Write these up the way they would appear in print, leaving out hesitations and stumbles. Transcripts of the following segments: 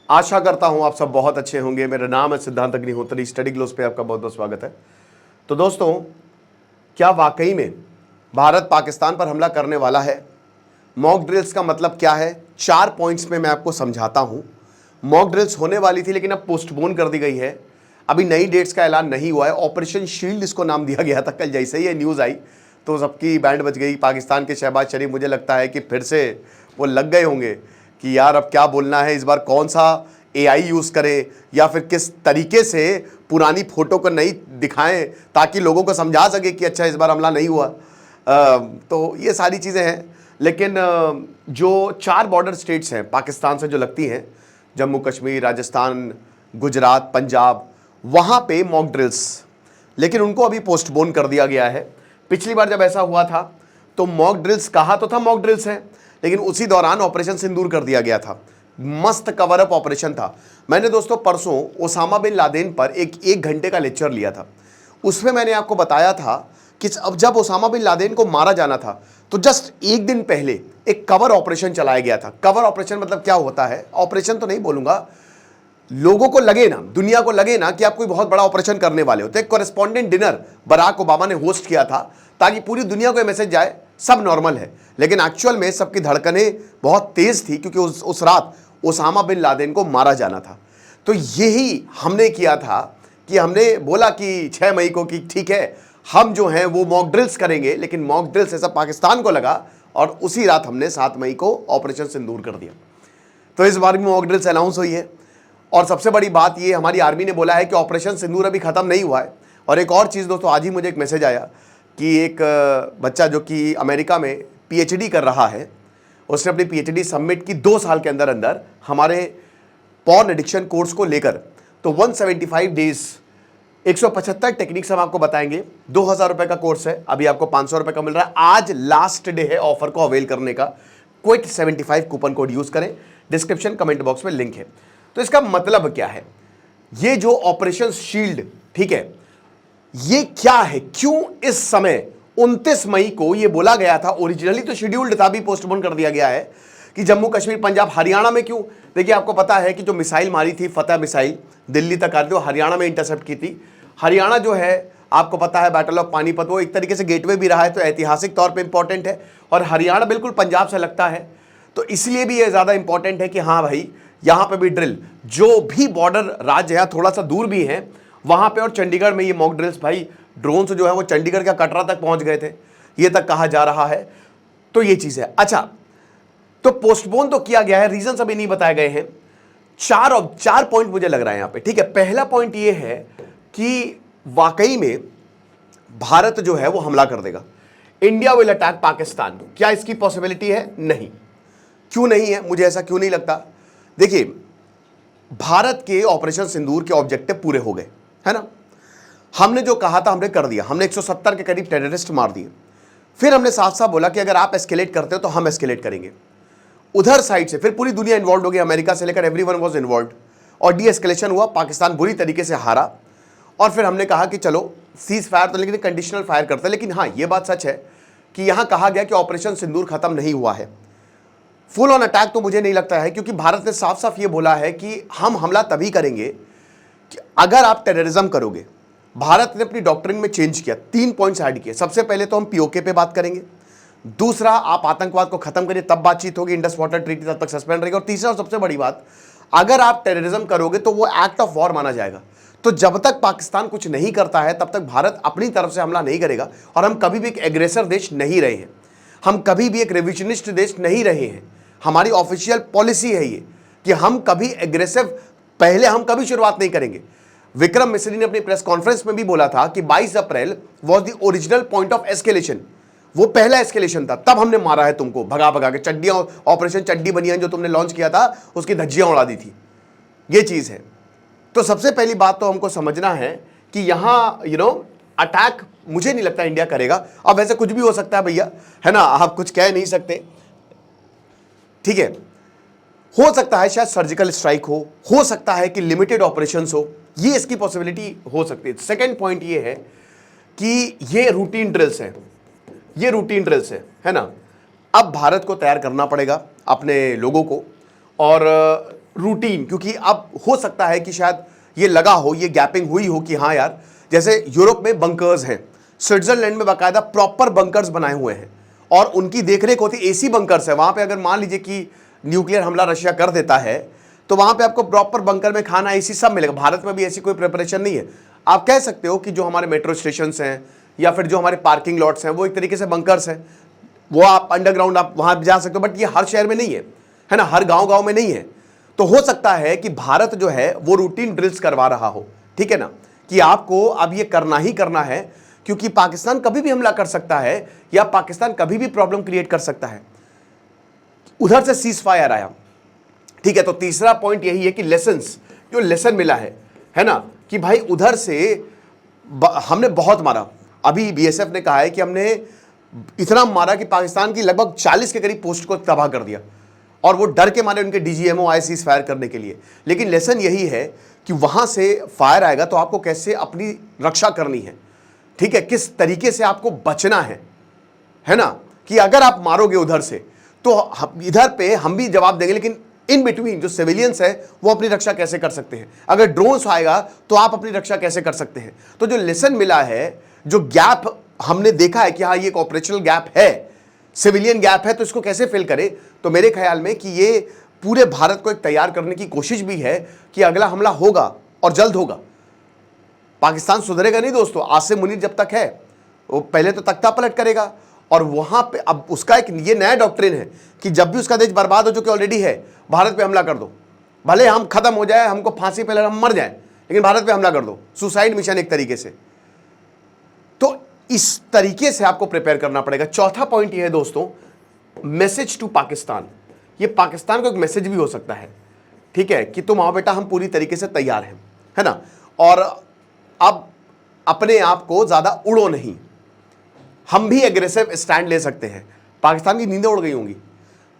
आशा करता हूं आप सब बहुत अच्छे होंगे। मेरा नाम है सिद्धांत अग्निहोत्री। स्टडी ग्लोस पे आपका बहुत बहुत स्वागत है। तो दोस्तों, क्या वाकई में भारत पाकिस्तान पर हमला करने वाला है? मॉक ड्रिल्स का मतलब क्या है? 4 पॉइंट्स में मैं आपको समझाता हूं। मॉक ड्रिल्स होने वाली थी लेकिन अब पोस्टपोन कर दी गई है। अभी नई डेट्स का ऐलान नहीं हुआ है। ऑपरेशन शील्ड इसको नाम दिया गया था। कल जैसे ही ये न्यूज़ आई तो सबकी बैंड बज गई। पाकिस्तान के शहबाज शरीफ मुझे लगता है कि फिर से वो लग गए होंगे कि यार अब क्या बोलना है, इस बार कौन सा एआई यूज़ करें या फिर किस तरीके से पुरानी फ़ोटो को नहीं दिखाएं ताकि लोगों को समझा सके कि अच्छा इस बार हमला नहीं हुआ। तो ये सारी चीज़ें हैं। लेकिन जो 4 बॉर्डर स्टेट्स हैं पाकिस्तान से जो लगती हैं, जम्मू कश्मीर, राजस्थान, गुजरात, पंजाब, वहाँ पे मॉक ड्रिल्स, लेकिन उनको अभी पोस्टपोन कर दिया गया है। पिछली बार जब ऐसा हुआ था तो मॉक ड्रिल्स कहा तो था मॉक ड्रिल्स हैं, लेकिन उसी दौरान ऑपरेशन सिंदूर कर दिया गया था। मस्त कवर अप ऑपरेशन था। मैंने दोस्तों परसों ओसामा बिन लादेन पर एक घंटे का लेक्चर लिया था। उसमें मैंने आपको बताया था कि अब जब ओसामा बिन लादेन को मारा जाना था तो जस्ट एक दिन पहले एक कवर ऑपरेशन चलाया गया था। कवर ऑपरेशन मतलब क्या होता है? ऑपरेशन तो नहीं बोलूंगा, लोगों को लगे ना, दुनिया को लगे ना कि आप कोई बहुत बड़ा ऑपरेशन करने वाले हो। तो एक कॉरेस्पॉन्डेंट डिनर बराक ओबामा ने होस्ट किया था ताकि पूरी दुनिया को यह मैसेज जाए सब नॉर्मल है। लेकिन एक्चुअल में सबकी धड़कनें बहुत तेज थी क्योंकि उस रात ओसामा बिन लादेन को मारा जाना था। तो यही हमने किया था कि हमने बोला कि 6 मई को कि ठीक है हम जो हैं वो मॉक ड्रिल्स करेंगे, लेकिन मॉक ड्रिल्स ऐसा पाकिस्तान को लगा और उसी रात हमने 7 मई को ऑपरेशन सिंदूर कर दिया। तो इस बार भी मॉक ड्रिल्स अनाउंस हुई है। और सबसे बड़ी बात ये, हमारी आर्मी ने बोला है कि ऑपरेशन सिंदूर अभी ख़त्म नहीं हुआ है। और एक और चीज़ दोस्तों, आज ही मुझे एक मैसेज आया कि एक बच्चा जो कि अमेरिका में पीएचडी कर रहा है, उसने अपनी पीएचडी सबमिट की 2 साल के अंदर अंदर हमारे पॉर्न एडिक्शन कोर्स को लेकर। तो 175 डेज 175 टेक्निक्स हम आपको बताएंगे। 2000 रुपये का कोर्स है, अभी आपको 500 रुपये का मिल रहा है। आज लास्ट डे है ऑफर को अवेल करने का। क्विट 75 कूपन कोड यूज़ करें, डिस्क्रिप्शन कमेंट बॉक्स में लिंक है। तो इसका मतलब क्या है? ये जो ऑपरेशन शील्ड, ठीक है, ये क्या है? क्यों इस समय 29 मई को ये बोला गया था? ओरिजिनली तो शेड्यूल्ड था, अभी पोस्टपोन कर दिया गया है कि जम्मू कश्मीर, पंजाब, हरियाणा में। क्यों? देखिए आपको पता है कि जो मिसाइल मारी थी फतेह मिसाइल, दिल्ली तक आ रही थी, वो हरियाणा में इंटरसेप्ट की थी। हरियाणा जो है आपको पता है बैटल ऑफ पानीपत वो एक तरीके से गेटवे भी रहा है, तो ऐतिहासिक तौर पर इंपॉर्टेंट है। और हरियाणा बिल्कुल पंजाब से लगता है, तो इसलिए भी ये ज़्यादा इंपॉर्टेंट है कि हाँ भाई यहां पे भी ड्रिल, जो भी बॉर्डर राज्य है थोड़ा सा दूर भी है वहां पे, और चंडीगढ़ में ये मॉक ड्रिल्स भाई ड्रोन से जो है वो चंडीगढ़ का कटरा तक पहुंच गए थे, ये तक कहा जा रहा है। तो ये चीज है। अच्छा, तो पोस्टपोन तो किया गया है, रीजन अभी नहीं बताए गए हैं। 4 पॉइंट मुझे लग रहा है यहां पे, ठीक है। पहला पॉइंट ये है कि वाकई में भारत जो है वो हमला कर देगा। India will attack Pakistan. क्या इसकी पॉसिबिलिटी है? नहीं। क्यों नहीं है? मुझे ऐसा क्यों नहीं लगता? देखिए, भारत के ऑपरेशन सिंदूर के ऑब्जेक्टिव पूरे हो गए, है ना। हमने जो कहा था हमने कर दिया। हमने 170 के करीब टेररिस्ट मार दिए। फिर हमने साफ साफ बोला कि अगर आप एस्केलेट करते हो तो हम एस्केलेट करेंगे। उधर साइड से फिर पूरी दुनिया इन्वॉल्व हो गई, अमेरिका से लेकर एवरीवन वाज इन्वॉल्व, और डी एस्केलेशन हुआ। पाकिस्तान बुरी तरीके से हारा। और फिर हमने कहा कि चलो सीज फायर तो, लेकिन कंडीशनल फायर करते हैं। लेकिन हाँ, ये बात सच है कि यहां कहा गया कि ऑपरेशन सिंदूर खत्म नहीं हुआ है। फुल ऑन अटैक तो मुझे नहीं लगता है, क्योंकि भारत ने साफ साफ ये बोला है कि हम हमला तभी करेंगे कि अगर आप टेररिज्म करोगे। भारत ने अपनी डॉक्ट्रिन में चेंज किया, 3 पॉइंट्स ऐड किए। सबसे पहले तो हम पीओके पे बात करेंगे, दूसरा आप आतंकवाद को खत्म करिए तब बातचीत होगी, इंडस वाटर ट्रीटी तब तक सस्पेंड रहेगी, और तीसरा और सबसे बड़ी बात, अगर आप टेररिज्म करोगे तो वो एक्ट ऑफ वॉर माना जाएगा। तो जब तक पाकिस्तान कुछ नहीं करता है तब तक भारत अपनी तरफ से हमला नहीं करेगा। और हम कभी भी एक एग्रेसर देश नहीं रहे हैं, हम कभी भी एक रिविजनिस्ट देश नहीं रहे हैं। हमारी ऑफिशियल पॉलिसी है ये कि हम कभी एग्रेसिव, पहले हम कभी शुरुआत नहीं करेंगे। विक्रम मिश्री ने अपनी प्रेस कॉन्फ्रेंस में भी बोला था कि 22 April was the original point of escalation. वो पहला एस्केलेशन था, तब हमने मारा है तुमको भगा भगा के। चड्डियां, ऑपरेशन चड्डी बनियान जो तुमने लॉन्च किया था उसकी धज्जियां उड़ा दी थी, ये चीज है। तो सबसे पहली बात तो हमको समझना है कि यहां अटैक मुझे नहीं लगता इंडिया करेगा। अब वैसे कुछ भी हो सकता है भैया, है ना, आप कुछ कह नहीं सकते, ठीक है। हो सकता है शायद सर्जिकल स्ट्राइक हो सकता है कि लिमिटेड ऑपरेशंस हो, ये इसकी पॉसिबिलिटी हो सकती है। सेकंड पॉइंट ये है कि ये रूटीन ड्रिल्स हैं, ये रूटीन ड्रिल्स है ना। अब भारत को तैयार करना पड़ेगा अपने लोगों को, और रूटीन, क्योंकि अब हो सकता है कि शायद ये लगा हो, ये गैपिंग हुई हो कि हाँ यार, जैसे यूरोप में बंकर्स हैं, स्विट्जरलैंड में बाकायदा प्रॉपर बंकर्स बनाए हुए हैं और उनकी देखरेख होती, एसी बंकर्स है वहां पे। अगर मान लीजिए कि न्यूक्लियर हमला रशिया कर देता है तो वहां पे आपको प्रॉपर बंकर में खाना एसी सब मिलेगा। भारत में भी ऐसी कोई प्रिपरेशन नहीं है। आप कह सकते हो कि जो हमारे मेट्रो स्टेशन हैं या फिर जो हमारे पार्किंग लॉट्स हैं वो एक तरीके से बंकर्स हैं, वो आप अंडरग्राउंड आप वहां जा सकते हो, बट ये हर शहर में नहीं है ना, हर गांव गांव में नहीं है। तो हो सकता है कि भारत जो है वो रूटीन ड्रिल्स करवा रहा हो, ठीक है ना, कि आपको अब ये करना ही करना है, क्योंकि पाकिस्तान कभी भी हमला कर सकता है या पाकिस्तान कभी भी प्रॉब्लम क्रिएट कर सकता है। उधर से सीज फायर आया, ठीक है। तो तीसरा पॉइंट यही है कि लेसन्स, जो लेसन मिला है ना, कि भाई उधर से हमने बहुत मारा। अभी बीएसएफ ने कहा है कि हमने इतना मारा कि पाकिस्तान की लगभग 40 के करीब पोस्ट को तबाह कर दिया और वो डर के मारे उनके डीजीएमओ आए सीज फायर करने के लिए। लेकिन लेसन यही है कि वहां से फायर आएगा तो आपको कैसे अपनी रक्षा करनी है, ठीक है, किस तरीके से आपको बचना है ना, कि अगर आप मारोगे उधर से तो इधर पे हम भी जवाब देंगे, लेकिन इन बिटवीन जो सिविलियंस है वो अपनी रक्षा कैसे कर सकते हैं। अगर ड्रोन्स आएगा तो आप अपनी रक्षा कैसे कर सकते हैं। तो जो लेसन मिला है, जो गैप हमने देखा है कि हाँ ये एक ऑपरेशनल गैप है, सिविलियन गैप है, तो इसको कैसे फिल करें। तो मेरे ख्याल में कि ये पूरे भारत को एक तैयार करने की कोशिश भी है कि अगला हमला होगा और जल्द होगा। पाकिस्तान सुधरेगा नहीं दोस्तों। आसिम मुनीर जब तक है वो पहले तो तख्ता पलट करेगा और वहां पे अब उसका एक ये नया डॉक्ट्रिन है कि जब भी उसका देश बर्बाद हो चुके ऑलरेडी है, भारत पे हमला कर दो, भले हम खत्म हो जाए, हमको फांसी पे हम मर जाए, लेकिन भारत पे हमला कर दो। सुसाइड मिशन एक तरीके से। तो इस तरीके से आपको प्रिपेयर करना पड़ेगा। चौथा पॉइंट ये है दोस्तों, मैसेज टू पाकिस्तान। ये पाकिस्तान को एक मैसेज भी हो सकता है, ठीक है, कि तुम आओ बेटा, हम पूरी तरीके से तैयार हैं, है ना, और अब अपने आप को ज्यादा उड़ो नहीं, हम भी एग्रेसिव स्टैंड ले सकते हैं। पाकिस्तान की नींदें उड़ गई होंगी,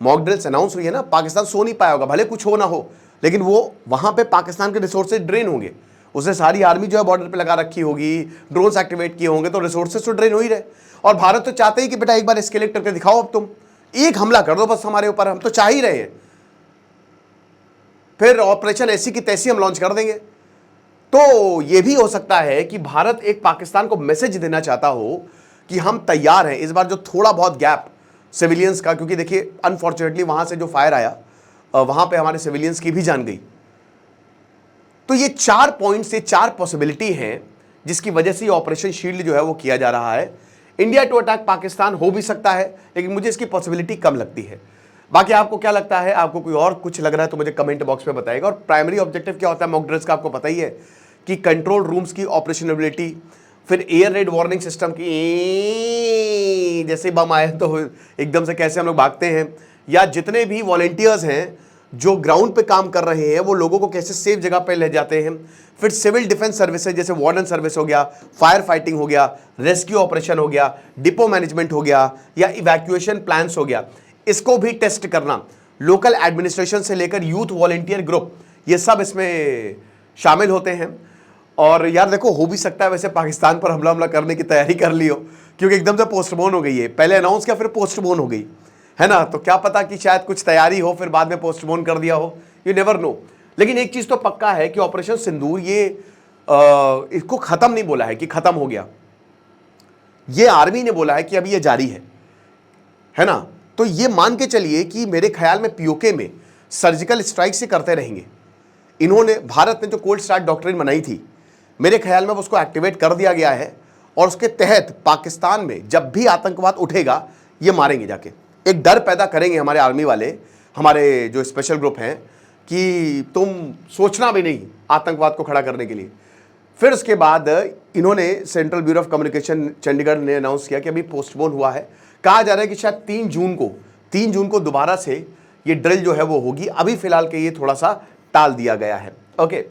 मॉक ड्रिल्स अनाउंस हुई है ना, पाकिस्तान सो नहीं पाया होगा, भले कुछ हो ना हो, लेकिन वो वहां पे पाकिस्तान के रिसोर्सेज ड्रेन होंगे। उसने सारी आर्मी जो है बॉर्डर पे लगा रखी होगी, ड्रोन्स एक्टिवेट किए होंगे, तो रिसोर्सेज तो ड्रेन हो ही रहे। और भारत तो चाहते ही कि बेटा एक बार एस्केलेट करके दिखाओ, अब तुम एक हमला कर दो बस हमारे ऊपर, हम तो चाह ही रहे हैं, फिर ऑपरेशन ऐसी की तैसी हम लॉन्च कर देंगे। तो यह भी हो सकता है कि भारत एक पाकिस्तान को मैसेज देना चाहता हो कि हम तैयार हैं। इस बार जो थोड़ा बहुत गैप सिविलियंस का, क्योंकि देखिए अनफॉर्चुनेटली वहां से जो फायर आया वहां पे हमारे सिविलियंस की भी जान गई। तो ये 4 पॉइंट्स, ये 4 पॉसिबिलिटी हैं जिसकी वजह से ये ऑपरेशन शील्ड जो है वो किया जा रहा है। इंडिया टू अटैक पाकिस्तान हो भी सकता है, लेकिन मुझे इसकी पॉसिबिलिटी कम लगती है। बाकी आपको क्या लगता है, आपको कोई और कुछ लग रहा है तो मुझे कमेंट बॉक्स में बताइएगा। और प्राइमरी ऑब्जेक्टिव क्या होता है मॉक ड्रिल्स का, आपको पता ही है कि कंट्रोल रूम्स की ऑपरेशनबिलिटी, फिर एयर रेड वार्निंग सिस्टम की, जैसे बम आए तो एकदम से कैसे हम लोग भागते हैं, या जितने भी वॉलेंटियर्स हैं जो ग्राउंड पे काम कर रहे हैं वो लोगों को कैसे सेफ जगह पे ले जाते हैं। फिर सिविल डिफेंस सर्विसेज जैसे वार्डन सर्विस हो गया, फायर फाइटिंग हो गया, रेस्क्यू ऑपरेशन हो गया, डिपो मैनेजमेंट हो गया, या इवैक्यूएशन प्लान्स हो गया, इसको भी टेस्ट करना। लोकल एडमिनिस्ट्रेशन से लेकर यूथ वॉलेंटियर ग्रुप, ये सब इसमें शामिल होते हैं। और यार देखो, हो भी सकता है वैसे पाकिस्तान पर हमला करने की तैयारी कर ली हो, क्योंकि एकदम से पोस्टपोन हो गई है, पहले अनाउंस किया फिर पोस्टपोन हो गई, है ना। तो क्या पता कि शायद कुछ तैयारी हो फिर बाद में पोस्टपोन कर दिया हो, यू नेवर नो। लेकिन एक चीज तो पक्का है कि ऑपरेशन सिंदूर ये इसको खत्म नहीं बोला है कि खत्म हो गया, ये आर्मी ने बोला है कि अभी ये जारी है ना। तो ये मान के चलिए कि मेरे ख्याल में पीओके में सर्जिकल स्ट्राइक से करते रहेंगे। इन्होंने, भारत ने जो कोल्ड स्टार्ट डॉक्ट्रिन बनाई थी, मेरे ख्याल में उसको एक्टिवेट कर दिया गया है और उसके तहत पाकिस्तान में जब भी आतंकवाद उठेगा ये मारेंगे जाके। एक डर पैदा करेंगे हमारे आर्मी वाले, हमारे जो स्पेशल ग्रुप हैं, कि तुम सोचना भी नहीं आतंकवाद को खड़ा करने के लिए। फिर उसके बाद इन्होंने central bureau of communication Chandigarh ने अनाउंस किया कि अभी पोस्टपोन हुआ है, कहा जा रहा है कि शायद 3 जून को दोबारा से ये ड्रिल जो है वो होगी। अभी फिलहाल के ये थोड़ा सा टाल दिया गया है। ओके,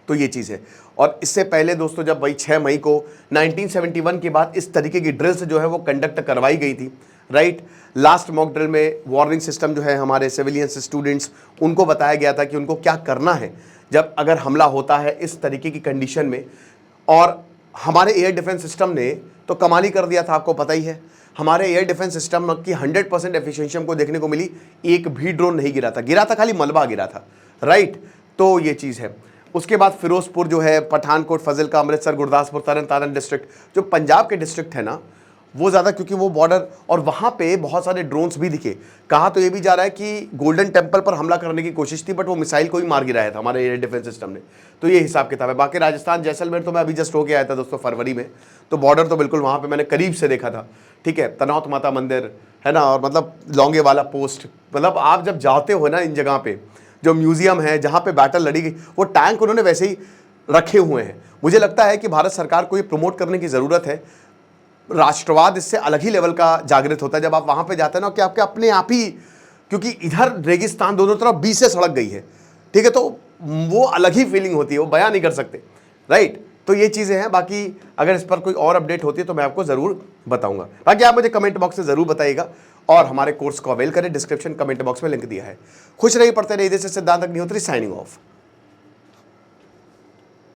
तो ये चीज़ है। और इससे पहले दोस्तों जब वही 6 मई को 1971 के बाद इस तरीके की ड्रिल्स जो है वो कंडक्ट करवाई गई थी, राइट। लास्ट मॉक ड्रिल में वार्निंग सिस्टम जो है हमारे सिविलियंस स्टूडेंट्स, उनको बताया गया था कि उनको क्या करना है जब अगर हमला होता है इस तरीके की कंडीशन में। और हमारे एयर डिफेंस सिस्टम ने तो कमाल ही कर दिया था, आपको पता ही है। हमारे एयर डिफेंस सिस्टम की 100% एफिशिएंसी हमको देखने को मिली, एक भी ड्रोन नहीं गिरा था, खाली मलबा गिरा था, राइट। तो ये चीज़ है। उसके बाद फिरोजपुर जो है, पठानकोट, फजिल्का, अमृतसर, गुरदासपुर, तरन तारण डिस्ट्रिक्ट, जो पंजाब के डिस्ट्रिक्ट है ना, वो ज़्यादा, क्योंकि वो बॉर्डर, और वहाँ पे बहुत सारे ड्रोन्स भी दिखे। कहा तो ये भी जा रहा है कि गोल्डन टेम्पल पर हमला करने की कोशिश थी, बट वो मिसाइल को ही मार गिराया था हमारे एयर डिफेंस सिस्टम ने। तो ये हिसाब किताब है। बाकी राजस्थान जैसलमेर तो मैं अभी जस्ट होके आया था दोस्तों फरवरी में, तो बॉर्डर तो बिल्कुल वहाँ पे मैंने करीब से देखा था। ठीक है, तनौत माता मंदिर है ना, और मतलब लौंगे वाला पोस्ट, मतलब आप जब जाते हो ना इन जगह पे, जो म्यूजियम है जहाँ पे बैटल लड़ी गई, वो टैंक उन्होंने वैसे ही रखे हुए हैं। मुझे लगता है कि भारत सरकार को ये प्रमोट करने की ज़रूरत है। राष्ट्रवाद इससे अलग ही लेवल का जागृत होता है जब आप वहाँ पे जाते हैं ना, कि आपके अपने आप ही, क्योंकि इधर रेगिस्तान दोनों तरफ 20 से सड़क गई है, ठीक है, तो वो अलग ही फीलिंग होती है, वो बयान नहीं कर सकते, राइट। तो ये चीज़ें हैं। बाकी अगर इस पर कोई और अपडेट होती है तो मैं आपको ज़रूर बताऊंगा। बाकी आप मुझे कमेंट बॉक्स में ज़रूर बताइएगा, और हमारे कोर्स को अवेल करें, डिस्क्रिप्शन कमेंट बॉक्स में लिंक दिया है। खुश रहिए, पढ़ते रहिए। जैसे सिद्धांत अग्निहोत्री साइनिंग ऑफ।